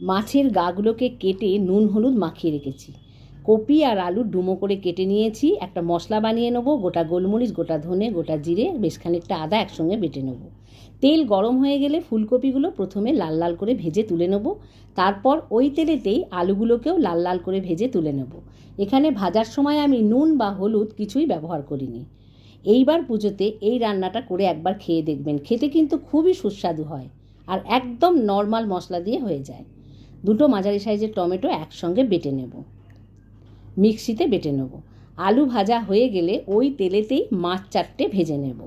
মাছের গাগুলোকে কেটে নুন হলুদ মাখিয়ে রেখেছি। কপি আর আলু ডুমো করে কেটে নিয়েছি। একটা মশলা বানিয়ে নেবো। গোটা গোলমরিচ, গোটা ধনে, গোটা জিরে, বেশ খানিকটা আদা একসঙ্গে বেটে নেব। তেল গরম হয়ে গেলে ফুলকপিগুলো প্রথমে লাল লাল করে ভেজে তুলে নেব। তারপর ওই তেলেতেই আলুগুলোকেও লাল লাল করে ভেজে তুলে নেব। এখানে ভাজার সময় আমি নুন বা হলুদ কিছুই ব্যবহার করিনি। এইবার পুজোতে এই রান্নাটা করে একবার খেয়ে দেখবেন। খেতে কিন্তু খুবই সুস্বাদু হয় আর একদম নর্মাল মশলা দিয়ে হয়ে যায়। দুটো মাঝারি সাইজের টমেটো একসঙ্গে বেটে নেব, মিক্সিতে বেটে নেব। আলু ভাজা হয়ে গেলে ওই তেলেতেই মাছ 4টে ভেজে নেব।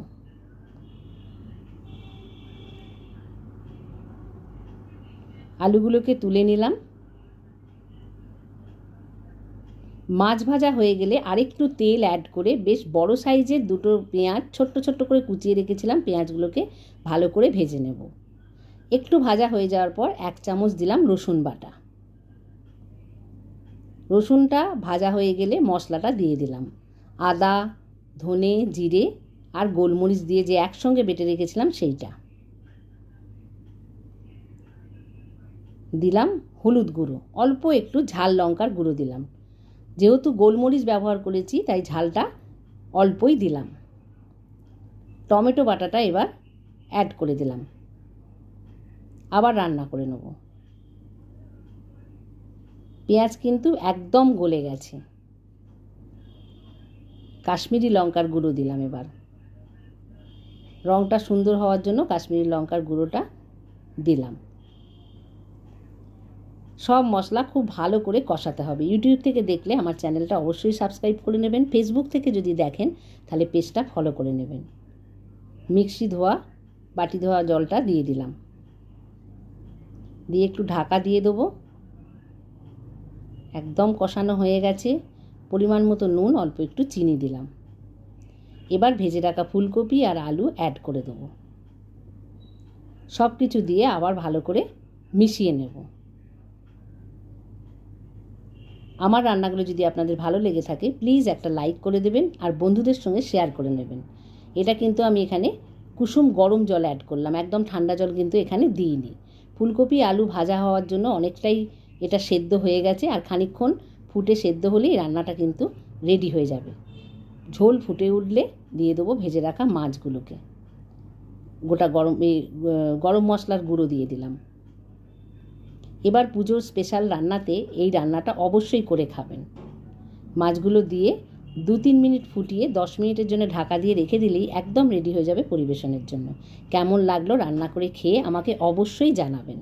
আলুগুলোকে তুলে নিলাম। মাছ ভাজা হয়ে গেলে আরেকটু তেল অ্যাড করে বেশ বড় সাইজের দুটো পেঁয়াজ ছোট্ট ছোট্ট করে কুচিয়ে রেখেছিলাম, পেঁয়াজগুলোকে ভালো করে ভেজে নেব। একটু ভাজা হয়ে যাওয়ার পর 1 চামচ দিলাম রসুন বাটা। রসুনটা ভাজা হয়ে গেলে মশলাটা দিয়ে দিলাম। আদা, ধনে, জিরে আর গোলমরিচ দিয়ে যে একসঙ্গে বেটে রেখেছিলাম সেইটা দিলাম। হলুদ গুঁড়ো, অল্প একটু ঝাল লঙ্কার গুঁড়ো দিলাম। যেহেতু গোলমরিচ ব্যবহার করেছি তাই ঝালটা অল্পই দিলাম। টমেটো বাটাটা এবার অ্যাড করে দিলাম। আবার রান্না করে নেব। পেঁয়াজ কিন্তু একদম গলে গেছে। কাশ্মীরি লঙ্কার গুঁড়ো দিলাম। এবার রঙটা সুন্দর হওয়ার জন্য কাশ্মীরি লঙ্কার গুঁড়োটা দিলাম। সব মশলা খুব ভালো করে কষাতে হবে। ইউটিউব থেকে দেখলে আমার চ্যানেলটা অবশ্যই সাবস্ক্রাইব করে নেবেন। ফেসবুক থেকে যদি দেখেন তাহলে পেজটা ফলো করে নেবেন। মিক্সি ধোয়া, বাটি ধোয়া জলটা দিয়ে দিলাম। দিয়ে একটু ঢাকা দিয়ে দেবো। একদম কষানো হয়ে গেছে। পরিমাণ মতো নুন, অল্প একটু চিনি দিলাম। এবার ভেজে রাখা ফুলকপি আর আলু অ্যাড করে দেবো। সব কিছু দিয়ে আবার ভালো করে মিশিয়ে নেব। আমার রান্নাগুলো যদি আপনাদের ভালো লেগে থাকে প্লিজ একটা লাইক করে দেবেন আর বন্ধুদের সঙ্গে শেয়ার করে নেবেন। এটা কিন্তু আমি এখানে কুসুম গরম জল অ্যাড করলাম, একদম ঠান্ডা জল কিন্তু এখানে দিইনি। ফুলকপি আলু ভাজা হওয়ার জন্য অনেকটাই এটা সেদ্ধ হয়ে গেছে আর খানিকক্ষণ ফুটে সেদ্ধ হলেই রান্নাটা কিন্তু রেডি হয়ে যাবে। ঝোল ফুটে উঠলে দিয়ে দেবো ভেজে রাখা মাছগুলোকে। গোটা গরম মশলার গুঁড়ো দিয়ে দিলাম। এবার পুজোর স্পেশাল রান্নাতে এই রান্নাটা অবশ্যই করে খাবেন। মাছগুলো দিয়ে 2-3 মিনিট ফুটিয়ে 10 মিনিটের জন্য ঢাকা দিয়ে রেখে দিলেই একদম রেডি হয়ে যাবে পরিবেশনের জন্য। কেমন লাগলো রান্না করে খেয়ে আমাকে অবশ্যই জানাবেন।